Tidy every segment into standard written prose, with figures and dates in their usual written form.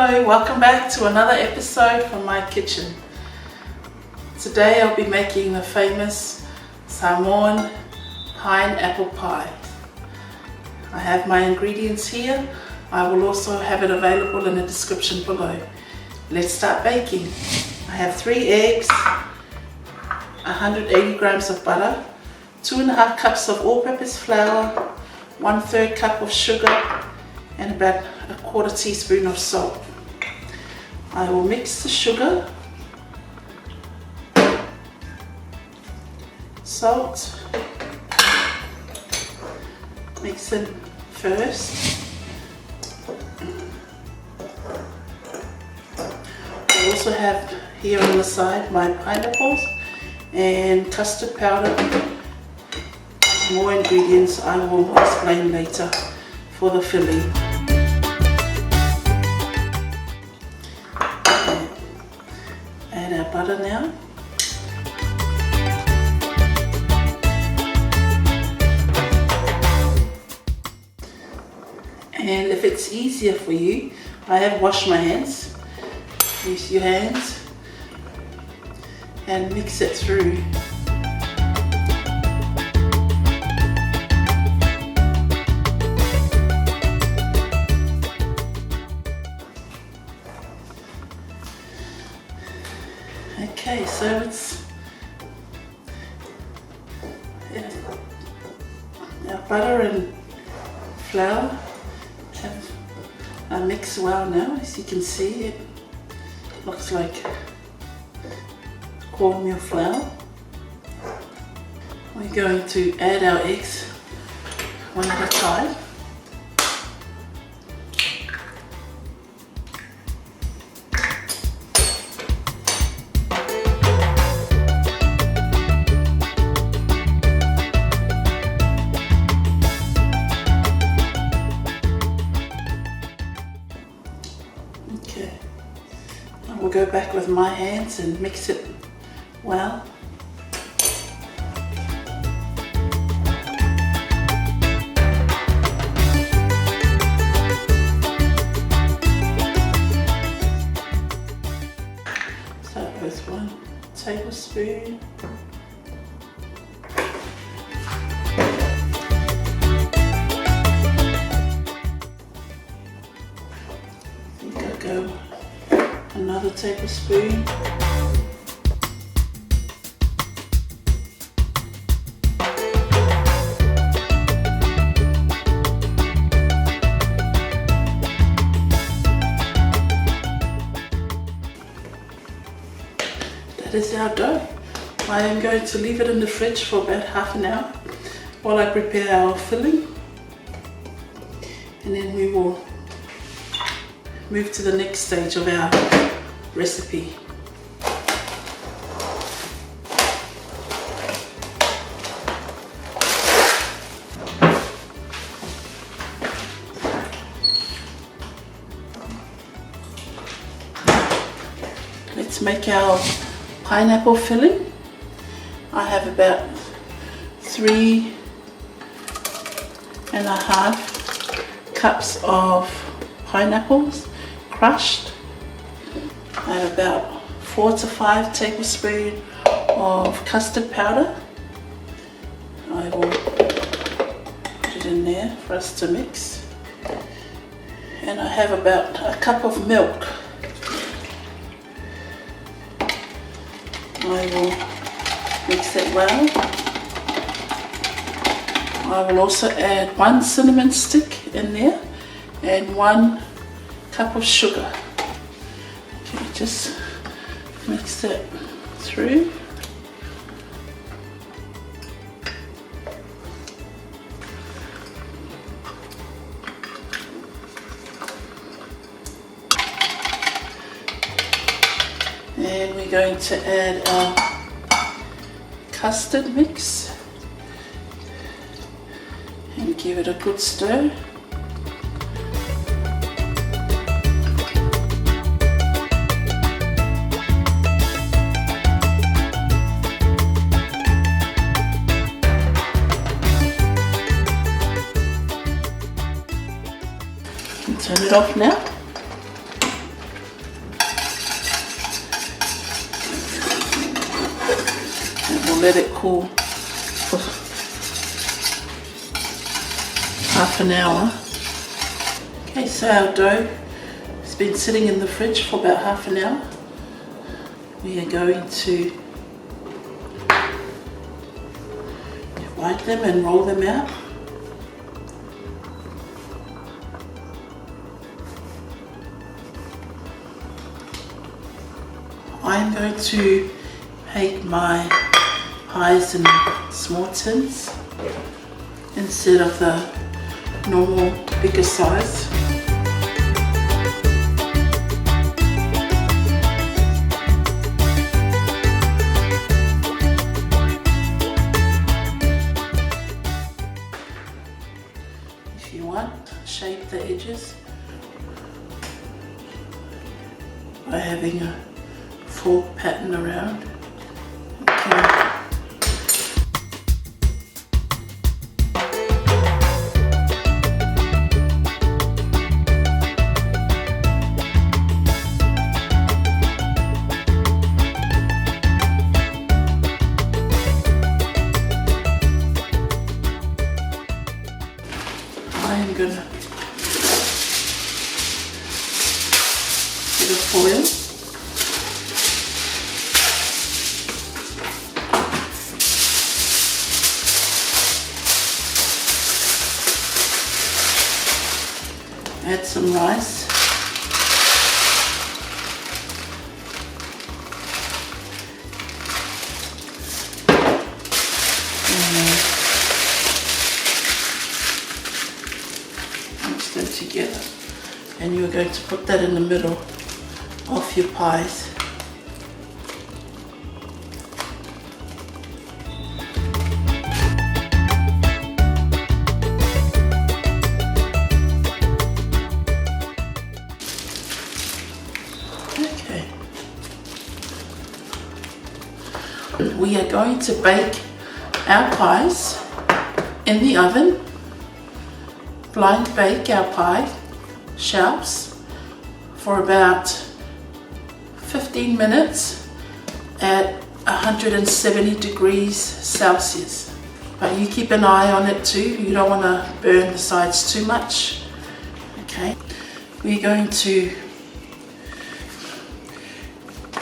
Hello, welcome back to another episode from my kitchen. Today I'll be making the famous salmon pineapple pie. I have my ingredients here. I will also have it available in the description below. Let's start baking. I have 3 eggs, 180 grams of butter, 2.5 cups of all-purpose flour, 1/3 cup of sugar, and about 1/4 teaspoon of salt. I will mix the sugar, salt, mix it first. I also have here on the side my pineapples and custard powder. More ingredients I will explain later for the filling. Add our butter now. And if it's easier for you, I have washed my hands. Use your hands and mix it through. Okay, so it's our butter and flour have mixed well now. As you can see, it looks like cornmeal flour. We're going to add our eggs one at a time. Okay, I will go back with my hands and mix it well. Start with 1 tablespoon. Go another tablespoon. That is our dough. I am going to leave it in the fridge for about half an hour while I prepare our filling, and then we will move to the next stage of our recipe. Let's make our pineapple filling. I have about 3.5 cups of pineapples crushed, and about 4 to 5 tablespoons of custard powder. I will put it in there for us to mix. And I have about 1 cup of milk. I will mix it well. I will also add 1 cinnamon stick in there and 1 cup of sugar. Okay, just mix that through. And we're going to add our custard mix and give it a good stir. Turn it off now. We'll let it cool for half an hour. Okay, so our dough has been sitting in the fridge for about half an hour. We are going to divide them and roll them out. I'm going to bake my pies in small tins instead of the normal bigger size. If you want, shape the edges by having a fork pattern around. Okay. I'm gonna get a foil. Add some rice. Mix them together. And you're going to put that in the middle of your pies. We are going to bake our pies in the oven, blind bake our pie shells for about 15 minutes at 170 degrees Celsius. But you keep an eye on it too, you don't want to burn the sides too much. Okay, we're going to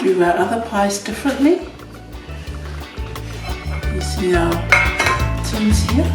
do our other pies differently. Using our tins here.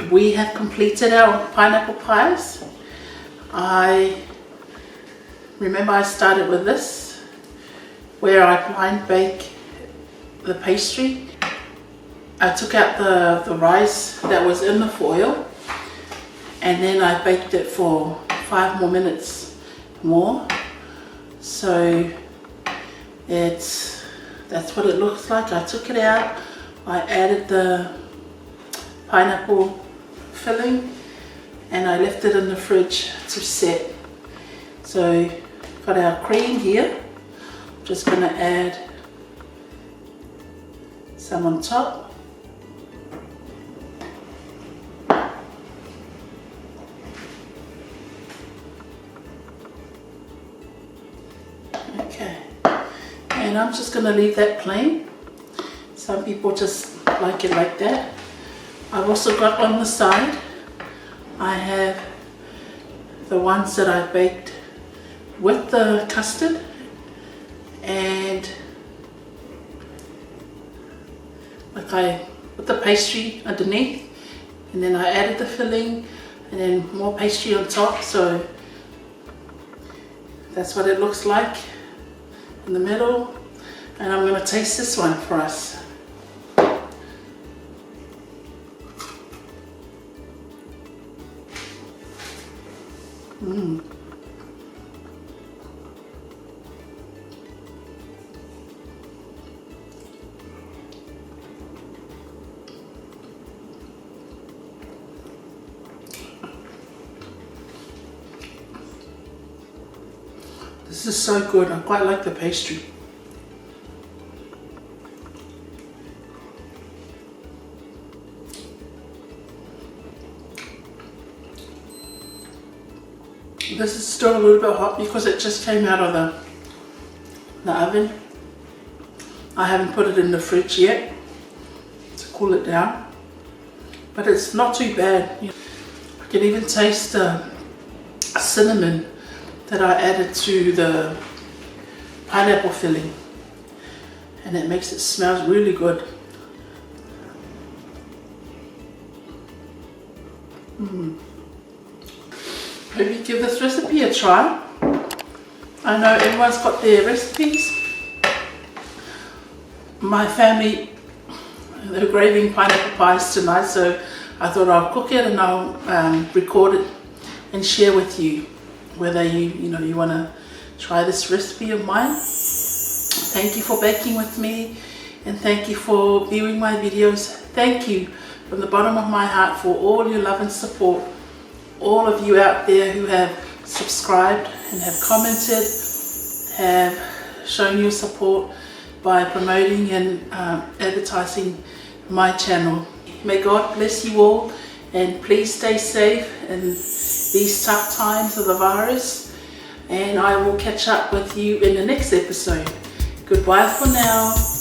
We have completed our pineapple pies. I remember I started with this, where I blind bake the pastry. I took out the rice that was in the foil, and then I baked it for 5 more minutes more. So that's what it looks like. I took it out, I added the pineapple filling, and I left it in the fridge to set. So got our cream here. Just gonna add some on top. Okay, and I'm just gonna leave that plain. Some people just like it like that. I've also got on the side, I have the ones that I baked with the custard, and like I put the pastry underneath, and then I added the filling, and then more pastry on top. So that's what it looks like in the middle. And I'm going to taste this one for us. This is so good. I quite like the pastry. This is still a little bit hot because it just came out of the oven. I haven't put it in the fridge yet to cool it down, but it's not too bad. I can even taste the cinnamon that I added to the pineapple filling, and it makes it smell really good. Maybe give this recipe a try. I know everyone's got their recipes. My family, they're craving pineapple pies tonight, so I thought I'll cook it and I'll record it and share with you whether you want to try this recipe of mine. Thank you for baking with me, and thank you for viewing my videos. Thank you from the bottom of my heart for all your love and support. All of you out there who have subscribed and have commented, have shown your support by promoting and advertising my channel. May God bless you all, and please stay safe in these tough times of the virus, and I will catch up with you in the next episode. Goodbye for now.